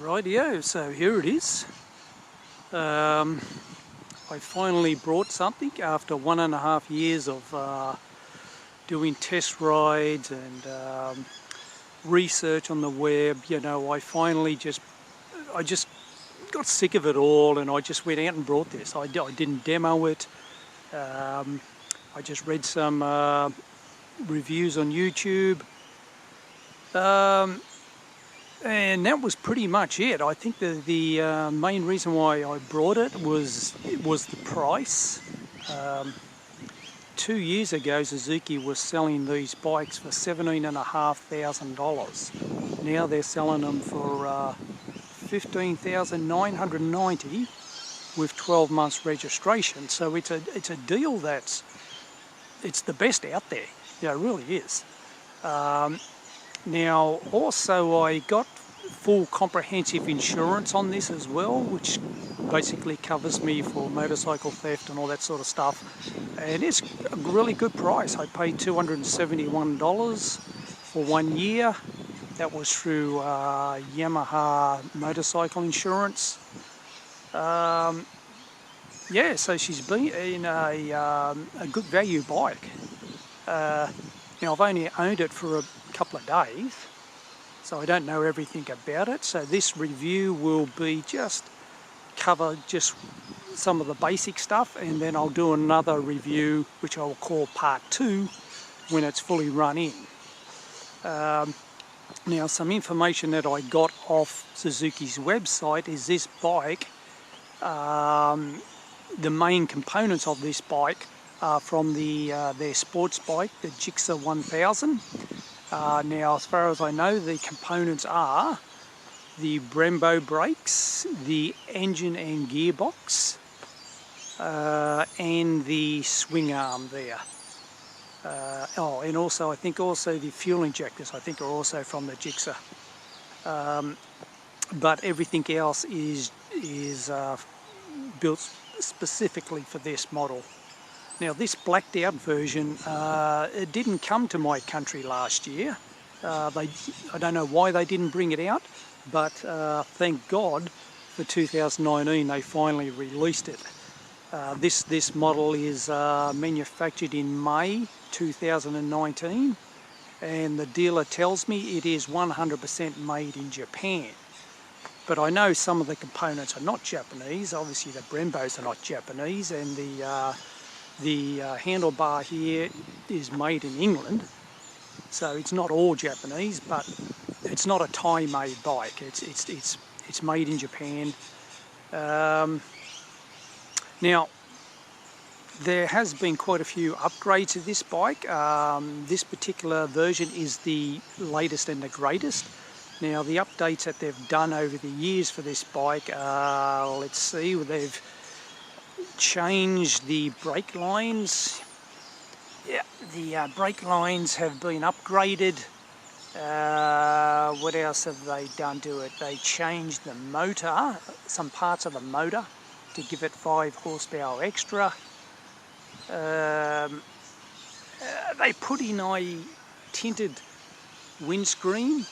Rightio, so here it is. I finally brought something after 1.5 years of doing test rides and research on the web. You know, I just got sick of it all, and I just went out and brought this. I didn't demo it. I just read some reviews on YouTube. And that was pretty much it. I think the main reason why I brought it was the price. 2 years ago, Suzuki was selling these bikes for $17,500. Now they're selling them for $15,990 with 12 months registration. So it's a deal it's the best out there. Yeah, it really is. Now, also I got full comprehensive insurance on this as well, which basically covers me for motorcycle theft and all that sort of stuff. And it's a really good price. I paid $271 for 1 year. That was through Yamaha motorcycle insurance. Yeah, so she's been in a good value bike. Now, I've only owned it for a couple of days, so I don't know everything about it. So this review will be cover some of the basic stuff, and then I'll do another review which I'll call part 2 when it's fully run in. Now, some information that I got off Suzuki's website is this bike, the main components of this bike are from their sports bike, the GSX 1000. Now, as far as I know, the components are the Brembo brakes, the engine and gearbox, and the swing arm there. And also, I think also the fuel injectors, I think, are also from the GSX. But everything else is built specifically for this model. Now, this blacked out version, it didn't come to my country last year. I don't know why they didn't bring it out, but thank God for 2019 they finally released it. This model is manufactured in May 2019, and the dealer tells me it is 100% made in Japan. But I know some of the components are not Japanese. Obviously the Brembos are not Japanese, and the handlebar here is made in England, so it's not all Japanese, but it's not a Thai-made bike. It's made in Japan. Now, there has been quite a few upgrades to this bike. This particular version is the latest and the greatest. Now, the updates that they've done over the years for this bike, let's see, they've changed the brake lines. Yeah, the brake lines have been upgraded. What else have they done to it? They changed the motor, some parts of the motor, to give it 5 horsepower extra. They put in a tinted windscreen.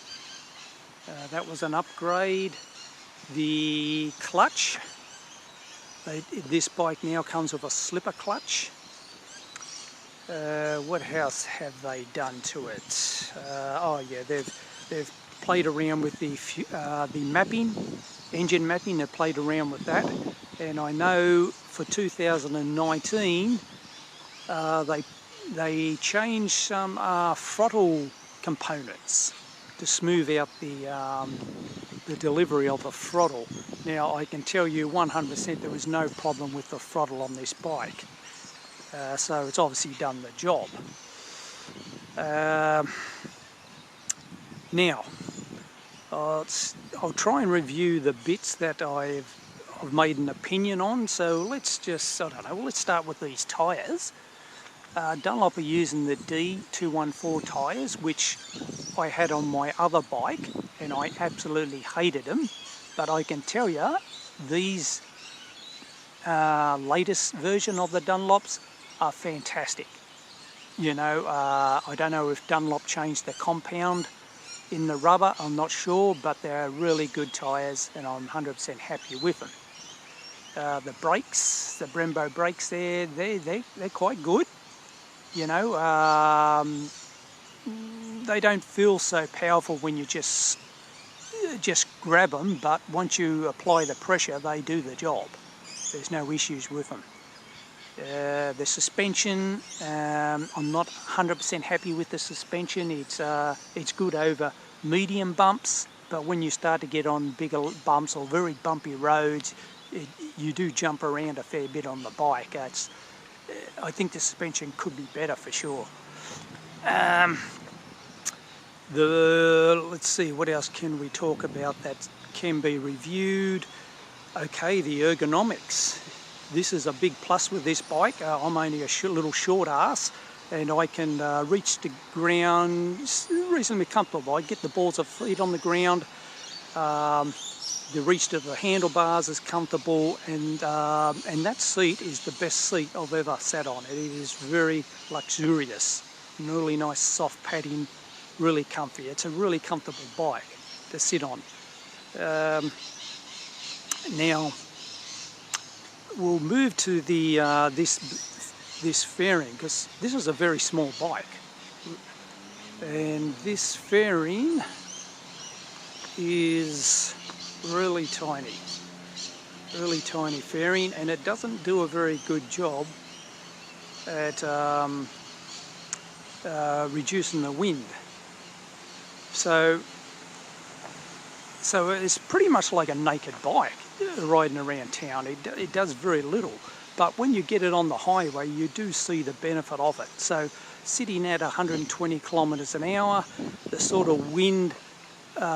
That was an upgrade. The clutch, this bike now comes with a slipper clutch. What else have they done to it? Oh yeah, they've played around with the mapping, engine mapping. They've played around with that, and I know for 2019 they changed some throttle components to smooth out the delivery of the throttle. Now, I can tell you 100% there was no problem with the throttle on this bike. So it's obviously done the job. Now, I'll try and review the bits that I've made an opinion on. So let's just, I don't know, let's start with these tyres. Dunlop are using the D214 tyres, which I had on my other bike, and I absolutely hated them. But I can tell you, these latest version of the Dunlops are fantastic. You know, I don't know if Dunlop changed the compound in the rubber, I'm not sure, but they're really good tyres and I'm 100% happy with them. The brakes, the Brembo brakes there, they're quite good. You know, they don't feel so powerful when you just grab them, but once you apply the pressure, they do the job. There's no issues with them. The suspension, I'm not 100% happy with the suspension. It's good over medium bumps, but when you start to get on bigger bumps or very bumpy roads, you do jump around a fair bit on the bike. I think the suspension could be better for sure. Let's see, what else can we talk about that can be reviewed? Okay, the ergonomics. This is a big plus with this bike. I'm only a little short ass and I can reach the ground reasonably comfortable. I get the balls of feet on the ground. The reach to the handlebars is comfortable, and that seat is the best seat I've ever sat on. It is very luxurious, really nice soft padding, really comfy. It's a really comfortable bike to sit on. Now we'll move to the this fairing, because this is a very small bike, and this fairing is really tiny fairing, and it doesn't do a very good job at reducing the wind. So it's pretty much like a naked bike riding around town. It does very little, but when you get it on the highway, you do see the benefit of it. So sitting at 120 kilometers an hour, the sort of wind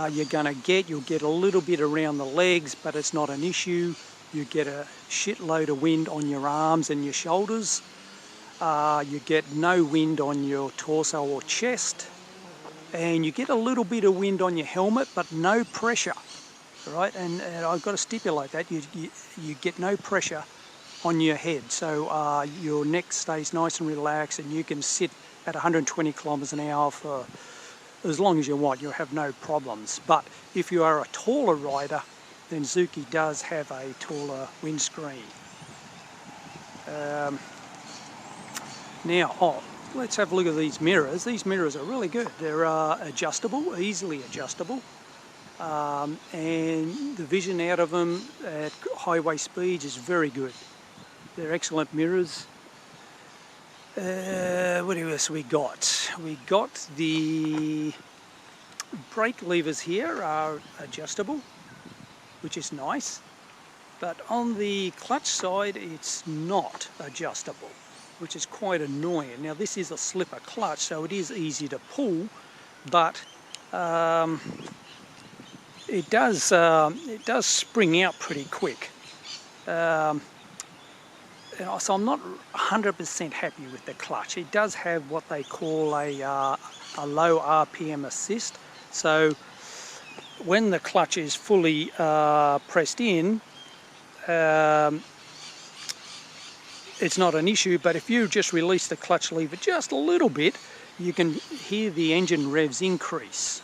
you're going to you'll get a little bit around the legs, but it's not an issue. You get a shitload of wind on your arms and your shoulders. You get no wind on your torso or chest, and you get a little bit of wind on your helmet, but no pressure, right? And I've got to stipulate that you get no pressure on your head, so your neck stays nice and relaxed, and you can sit at 120 kilometers an hour for as long as you want. You'll have no problems. But if you are a taller rider, then Zuki does have a taller windscreen. Now, let's have a look at these mirrors. These mirrors are really good. They're adjustable, easily adjustable, and the vision out of them at highway speeds is very good. They're excellent mirrors. What else we got? We got the brake levers here are adjustable, which is nice, but on the clutch side it's not adjustable, which is quite annoying. Now this is a slipper clutch, so it is easy to pull, but it does spring out pretty quick. So I'm not 100% happy with the clutch. It does have what they call a low RPM assist. So when the clutch is fully pressed in, it's not an issue, but if you just release the clutch lever just a little bit, you can hear the engine revs increase,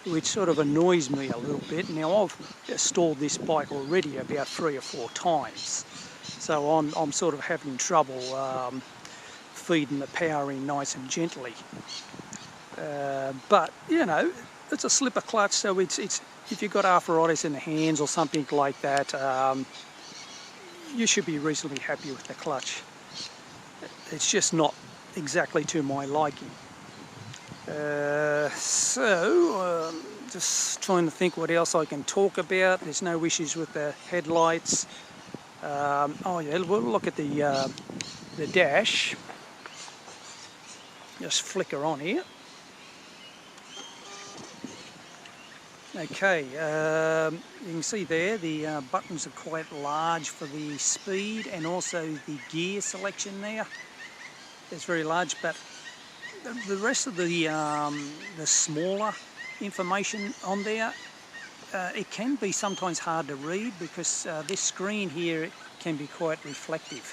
which sort of annoys me a little bit. Now I've stalled this bike already about 3 or 4 times. So I'm sort of having trouble feeding the power in nice and gently. But you know, it's a slipper clutch, so it's if you've got arthritis in the hands or something like that, you should be reasonably happy with the clutch. It's just not exactly to my liking. Just trying to think what else I can talk about. There's no issues with the headlights. Oh yeah, we'll look at the dash. Just flicker on here. Okay, you can see there the buttons are quite large for the speed, and also the gear selection there is very large, but the rest of the smaller information on there, it can be sometimes hard to read, because this screen here can be quite reflective.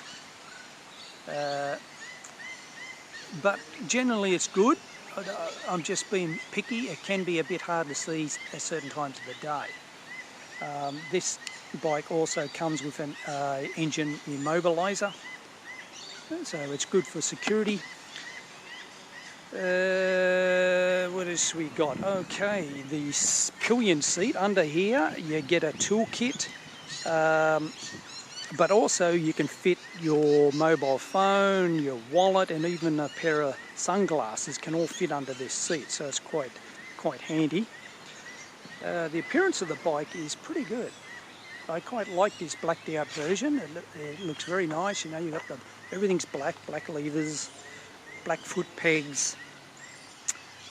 But generally it's good. I'm just being picky. It can be a bit hard to see at certain times of the day. This bike also comes with an engine immobiliser, so it's good for security. What else we got? Okay, the pillion seat under here, you get a toolkit, but also you can fit your mobile phone, your wallet, and even a pair of sunglasses can all fit under this seat, so it's quite handy. The appearance of the bike is pretty good. I quite like this blacked out version. It looks very nice. You know, you got everything's black levers, black foot pegs.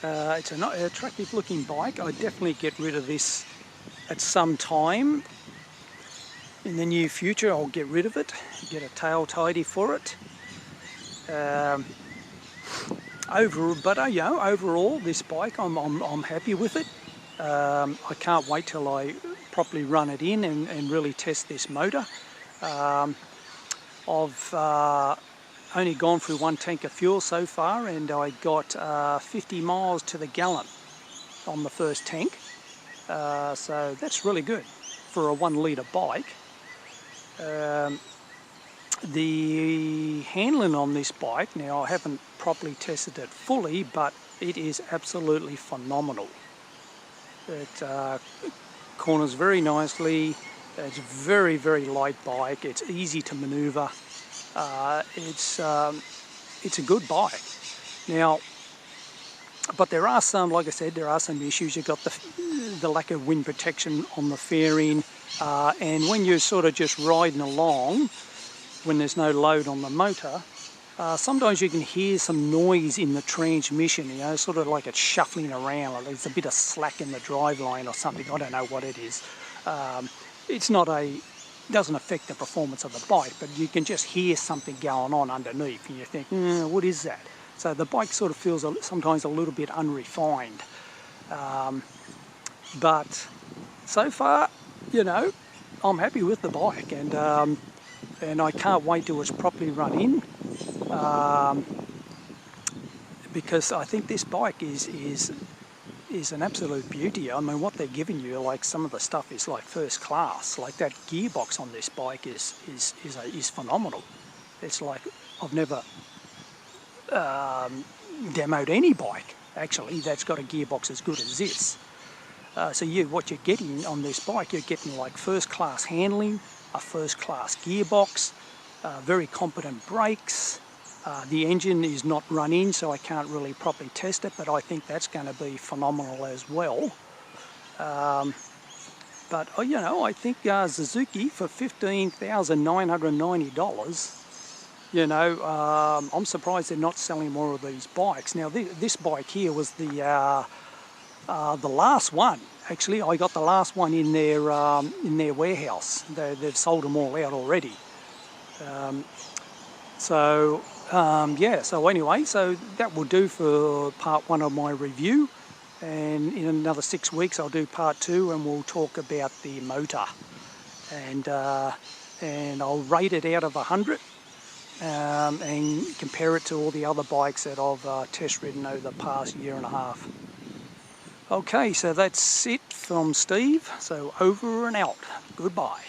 It's an attractive looking bike. I'd definitely get rid of this at some time in the near future. I'll get rid of it, get a tail tidy for it. Overall, this bike, I'm happy with it. I can't wait till I properly run it in and really test this motor. I've only gone through 1 tank of fuel so far, and I got 50 miles to the gallon on the first tank. So that's really good for a 1 litre bike. The handling on this bike, now I haven't properly tested it fully, but it is absolutely phenomenal. It corners very nicely. It's a very light bike. It's easy to maneuver. It's a good bike. Now, but there are some, like I said, there are some issues. You've got the lack of wind protection on the fairing, and when you're sort of just riding along, when there's no load on the motor, sometimes you can hear some noise in the transmission, you know, sort of like it's shuffling around, like there's a bit of slack in the driveline or something. I don't know what it is. It's not doesn't affect the performance of the bike, but you can just hear something going on underneath and you think, what is that? So the bike sort of feels sometimes a little bit unrefined. But so far, you know, I'm happy with the bike, and I can't wait till it's properly run in, because I think this bike is an absolute beauty. I mean, what they're giving you, like some of the stuff is like first class. Like that gearbox on this bike is phenomenal. It's like I've never demoed any bike actually that's got a gearbox as good as this. So what you're getting on this bike, you're getting like first class handling, a first class gearbox, very competent brakes. The engine is not run in, so I can't really properly test it, but I think that's going to be phenomenal as well. But you know, I think Suzuki for $15,990, you know, I'm surprised they're not selling more of these bikes. Now this bike here was the last one. Actually, I got the last one in their warehouse. They've sold them all out already. Yeah, so anyway, so that will do for part 1 of my review, and in another 6 weeks I'll do part 2 and we'll talk about the motor, and I'll rate it out of 100 and compare it to all the other bikes that I've test ridden over the past year and a half. Okay, so that's it from Steve, so over and out. Goodbye.